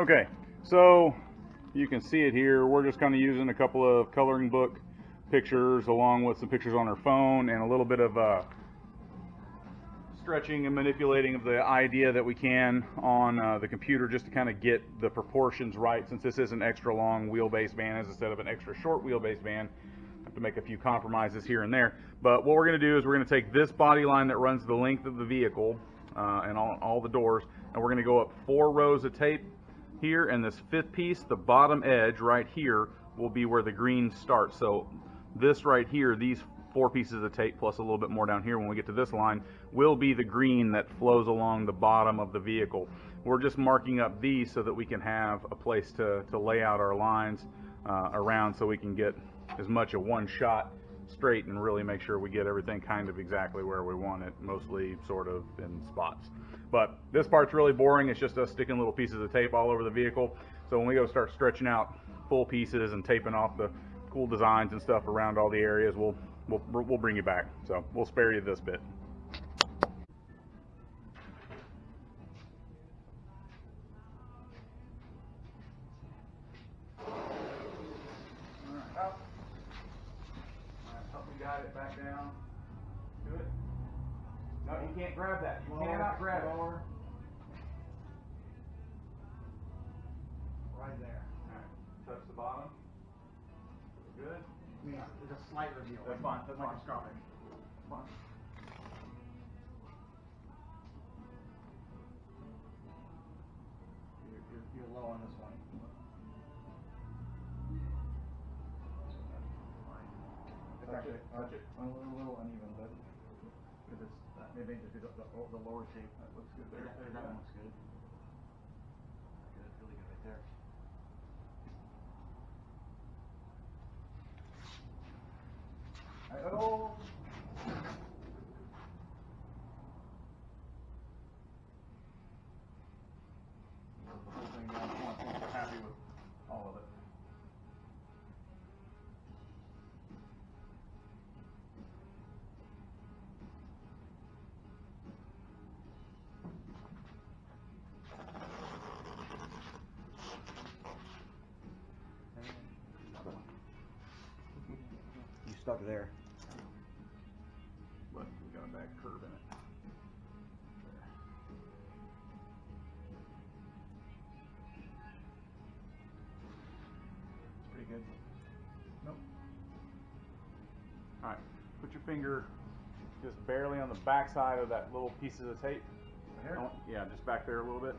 Okay, so you can see it here. We're just kind of using a couple of coloring book pictures along with some pictures on our phone and a little bit of stretching and manipulating of the idea that we can on the computer just to kind of get the proportions right, since this is an extra long wheelbase van instead of an extra short wheelbase van. I have to make a few compromises here and there, but what we're going to do is we're going to take this body line that runs the length of the vehicle and all the doors, and we're going to go up 4 rows of tape here, and this 5th piece, the bottom edge right here, will be where the green starts. So this right here, these 4 pieces of tape plus a little bit more down here when we get to this line, will be the green that flows along the bottom of the vehicle. We're just marking up these so that we can have a place to lay out our lines around, so we can get as much of one shot straight and really make sure we get everything kind of exactly where we want it, mostly sort of in spots. But this part's really boring. It's just us sticking little pieces of tape all over the vehicle. So when we go start stretching out full pieces and taping off the cool designs and stuff around all the areas, we'll bring you back. So we'll spare you this bit. Up. Up, we got it back down to it. No, you can't grab that. You cannot grab it. Right there. Alright, touch the bottom. Good. Yeah, it's a slight reveal. That's fine. That's fine. Microscopic. Fine. You're low on this one. Touch it. Touch it. A little uneven, but because it's maybe just the lower shape. That looks good there. That one looks good. Good, really good right there. Oh. The whole thing down at once once we're happy with all of it. You stuck there. But we got a back curve in it. It's pretty good. Nope. Alright, put your finger just barely on the back side of that little pieces of tape. Here? Yeah, just back there a little bit.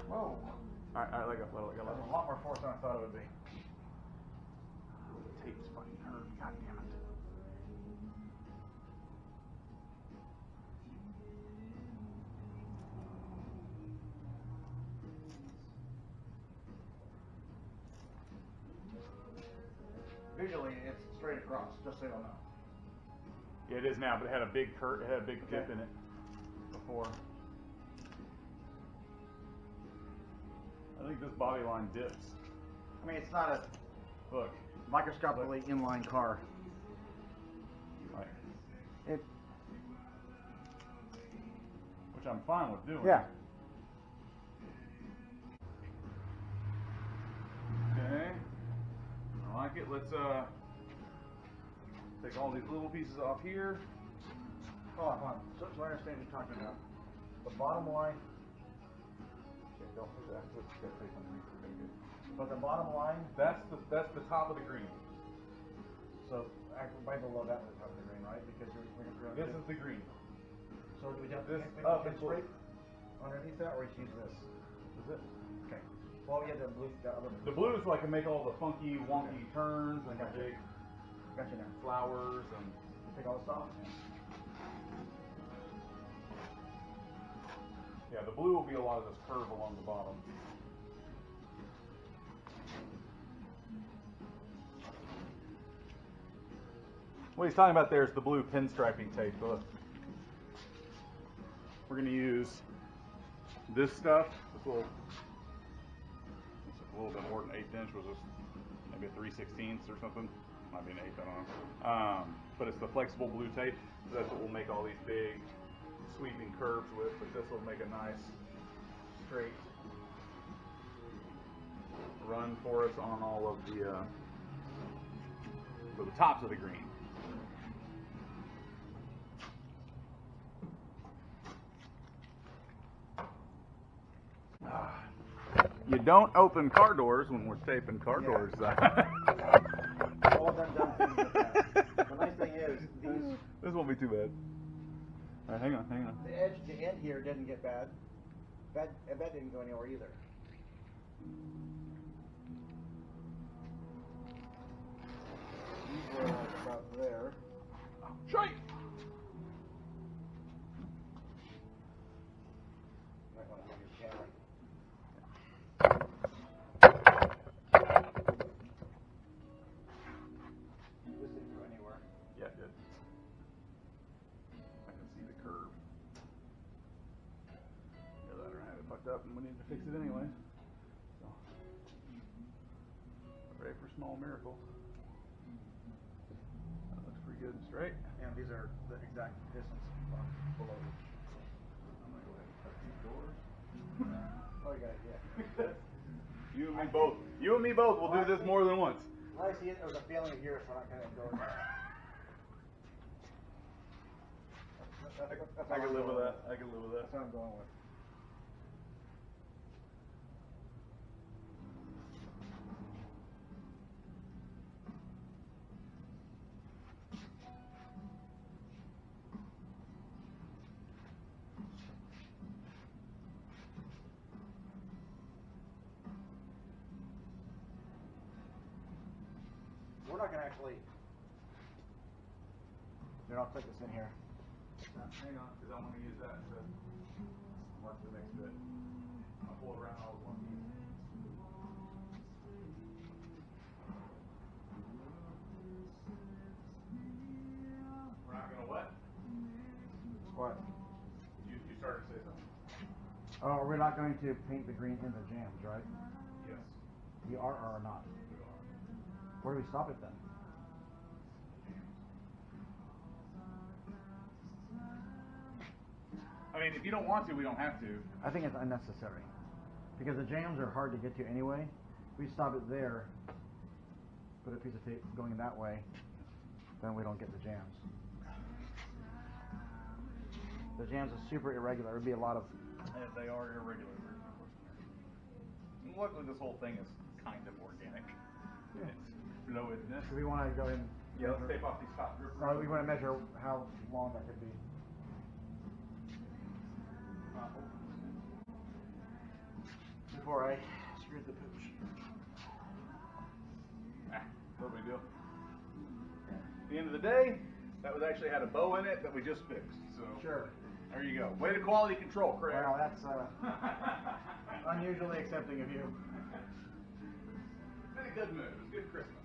Whoa. Alright, let go. That's a lot more force than I thought it would be. The tape's fucking hurt. God damn it. Visually, it's straight across, just so you know. Yeah, it is now, but it had a big it had a big dip in it before. I think this body line dips. I mean, it's not a Look. microscopically inline car. Right. It. Which I'm fine with doing. Yeah. Okay. I like it. Let's take all these little pieces off here. Hold on. So I understand what you're talking about. The bottom line. Okay, don't do that. Let's get tape underneath. We're gonna get. But the bottom line. That's the top of the green. So actually, right below that was the green, right? Because we're This is the green. So do we have this make up it is straight underneath that, or just use this? Is it? Okay. Well, we had the blue, the other. The blue is so I can make all the funky, wonky turns and the Gotcha. big Gotcha now. flowers and. Take all this off. Yeah, the blue will be a lot of this curve along the bottom. What he's talking about there is the blue pinstriping tape. Look. We're going to use this stuff. This little, it's a little bit more than 1/8 inch. Was this maybe a 3/16 or something? Might be an 1/8, I don't know. But it's the flexible blue tape. So that's what we'll make all these big sweeping curves with. But this will make a nice straight run for us on all of the for the tops of the green. You don't open car doors when we're taping car doors. All done things with that. The nice thing is, these, This won't be too bad. All right, hang on. the edge, the end here didn't get bad. That didn't go anywhere either. These were about there. Shite! Might want to move your camera. This didn't go anywhere. Yeah, it did. I can see the curve. Either that or I had it fucked up and we need to fix it anyway. So, pray for small miracles. That looks pretty good and straight. And these are the exact distance below. I'm gonna go ahead and cut these doors. Oh, you got it, yeah. You and me both. You and me both. We'll do this more than once. I see it. There was a feeling here, so I'm not going to go there. I can live with that. I can live with that. That's what I'm going with. We're not going to actually. Here, I'll put this in here. Hang on, because I want to use that to mark the next bit. I'll pull it around all at once. We're not going to what? What? You started to say something. Oh, we're not going to paint the green in the jams, right? Yes. You are or not? Where do we stop it then? I mean, if you don't want to, we don't have to. I think it's unnecessary. Because the jams are hard to get to anyway. If we stop it there, put a piece of tape going that way, then we don't get the jams. The jams are super irregular. It would be a lot of... They are irregular. And luckily, this whole thing is kind of organic. It's fluidness. Do we want to go in? Yeah, let's tape off these top drip Or we want to measure how long that could be. Before I screwed the pooch. No big deal. At the end of the day, that was actually had a bow in it that we just fixed. So Sure. there you go. Way to quality control, Craig. Wow, that's unusually accepting of you. It's been a good move. It's good Christmas.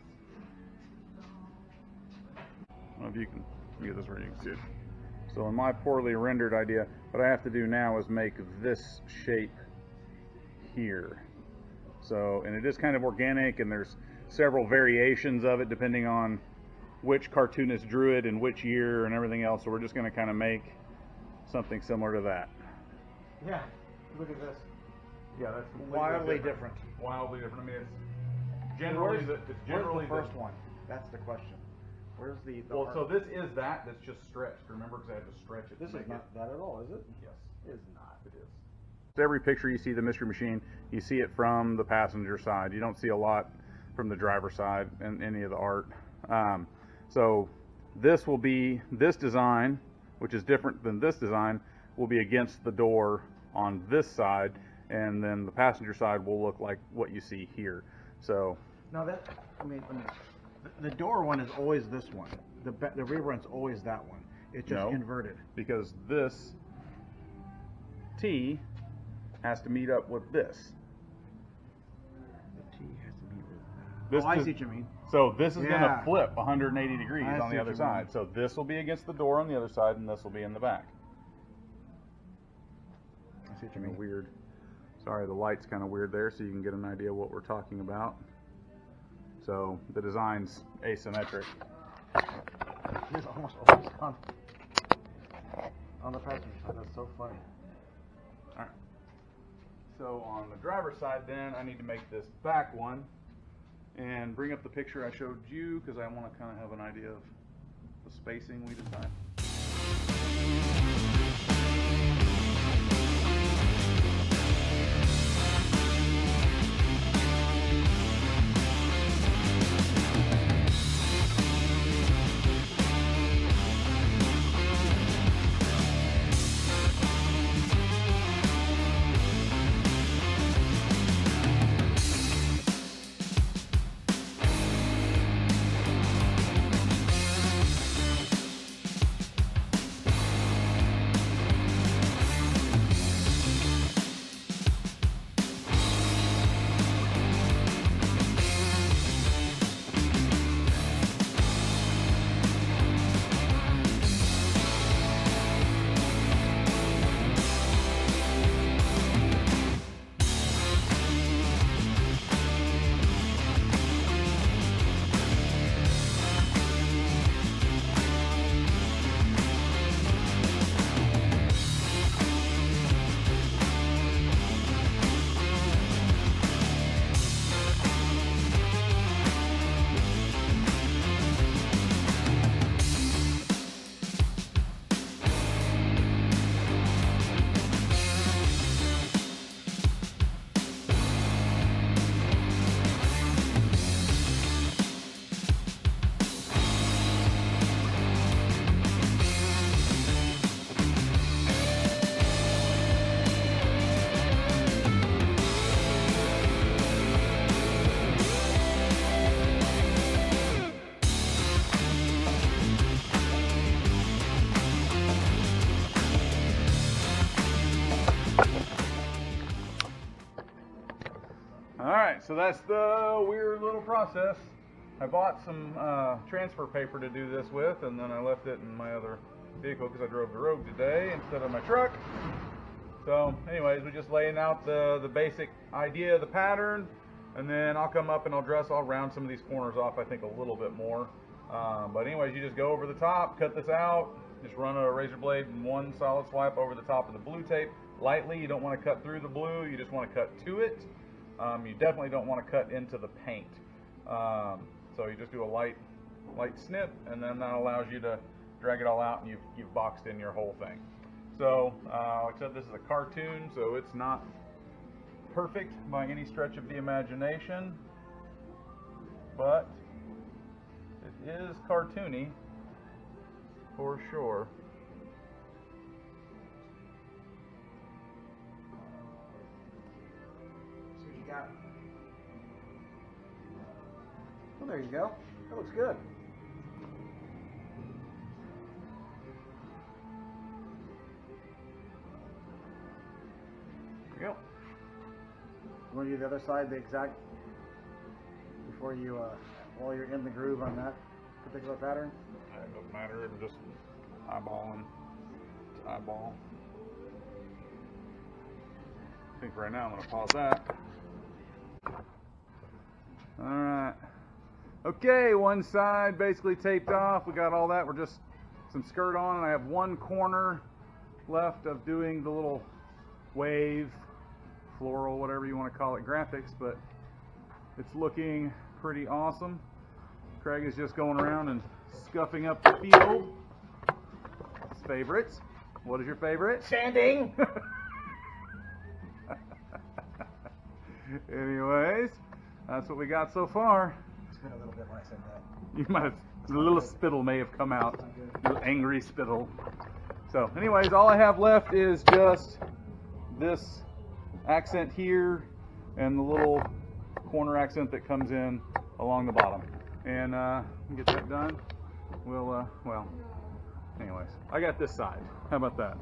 I don't know if you can get this where you can see it. So in my poorly rendered idea, what I have to do now is make this shape here. So, and it is kind of organic, and there's several variations of it depending on which cartoonist drew it and which year and everything else. So we're just going to kind of make something similar to that. Yeah, look at this. Yeah, that's Wildly different. Wildly different. I mean, it's generally Where's generally the first one? That's the question. Where's the Well, art? so this is that's just stretched. Remember, because I had to stretch it. This to is make not that at all, is it? Yes, It is not. it is. Every picture you see the Mystery Machine, you see it from the passenger side. You don't see a lot from the driver's side in any of the art. So this will be this design, which is different than this design, will be against the door on this side, and then the passenger side will look like what you see here. So No, that. I mean, the door one is always this one. The rear one's always that one. It's just No. inverted. because this T has to meet up with this. The T has to be with. This I is- see what you mean. So this is going to Yeah. flip 180 degrees I on see the what other you side. mean. So this will be against the door on the other side, and this will be in the back. I see what you Kind of mean. weird. Sorry, the light's kind of weird there, so you can get an idea what we're talking about. So the design's asymmetric. It's almost always on the passenger side. That's so funny. All right. So on the driver's side then, I need to make this back one and bring up the picture I showed you because I want to kind of have an idea of the spacing we decided. Alright, so that's the weird little process. I bought some transfer paper to do this with, and then I left it in my other vehicle because I drove the Rogue today instead of my truck. So anyways, we're just laying out the basic idea of the pattern, and then I'll come up and I'll round some of these corners off, I think a little bit more. But anyways, you just go over the top, cut this out, just run a razor blade and one solid swipe over the top of the blue tape lightly. You don't want to cut through the blue, you just want to cut to it. You definitely don't want to cut into the paint. So you just do a light snip, and then that allows you to drag it all out, and you've boxed in your whole thing. So like I said, this is a cartoon, so it's not perfect by any stretch of the imagination, but it is cartoony for sure. Got it. Well, there you go. That looks good. There you go. You want to do the other side the exact before you while you're in the groove on that particular pattern? It doesn't matter. I'm just eyeballing to eyeball. I think right now I'm going to pause that. Alright. Okay, one side basically taped off. We got all that. We're just some skirt on, and I have one corner left of doing the little wave, floral, whatever you want to call it, graphics, but it's looking pretty awesome. Craig is just going around and scuffing up the field. His favorites. What is your favorite? Standing! Anyways, that's what we got so far. It's been a little bit when I said that. You might have, a little spittle may have come out. A little angry spittle. So, anyways, all I have left is just this accent here and the little corner accent that comes in along the bottom. And get that done. We'll, well, anyways, I got this side. How about that?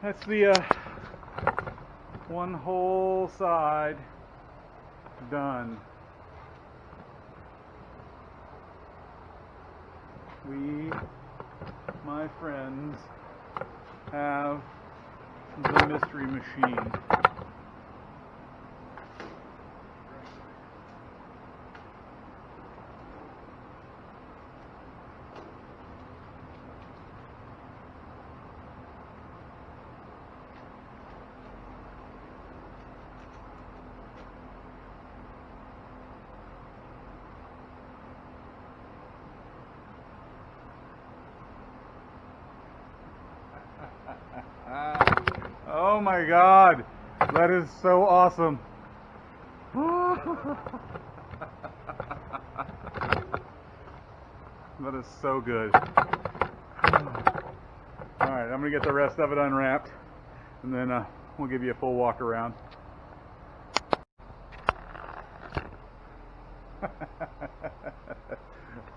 That's the one whole side done. We, my friends, have the Mystery Machine. Oh my God, that is so awesome. That is so good. Alright, I'm going to get the rest of it unwrapped, and then we'll give you a full walk around.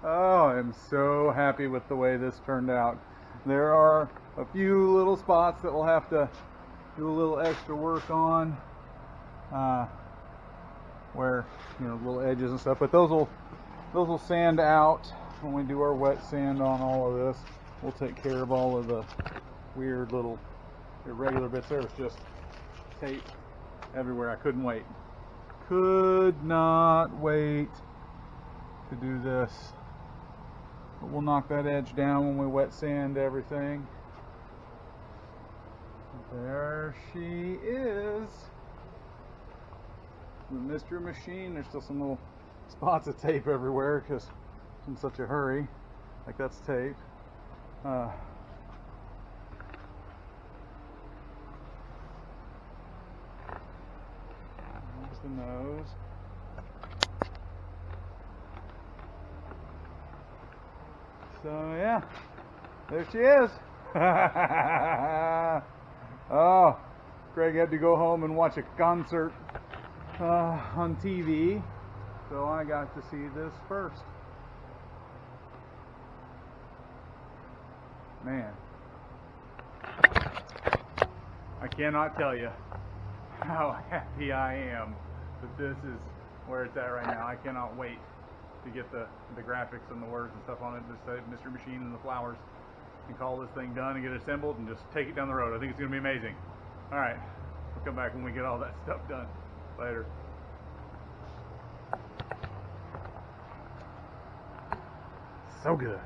Oh, I'm so happy with the way this turned out. There are a few little spots that we'll have to do a little extra work on, where, you know, little edges and stuff, but those will sand out when we do our wet sand on all of this. We'll take care of all of the weird little irregular bits. There was just tape everywhere. I couldn't wait. Could not wait to do this. But we'll knock that edge down when we wet sand everything. There she is. The Mystery Machine. There's still some little spots of tape everywhere because I'm in such a hurry. Like, that's tape. There's the nose. So yeah, there she is. Oh, Greg had to go home and watch a concert on TV, so I got to see this first. Man, I cannot tell you how happy I am that this is where it's at right now. I cannot wait to get the graphics and the words and stuff on it, this Mystery Machine and the flowers, and call this thing done and get it assembled and just take it down the road. I think it's going to be amazing. All right, we'll come back when we get all that stuff done. Later. So good.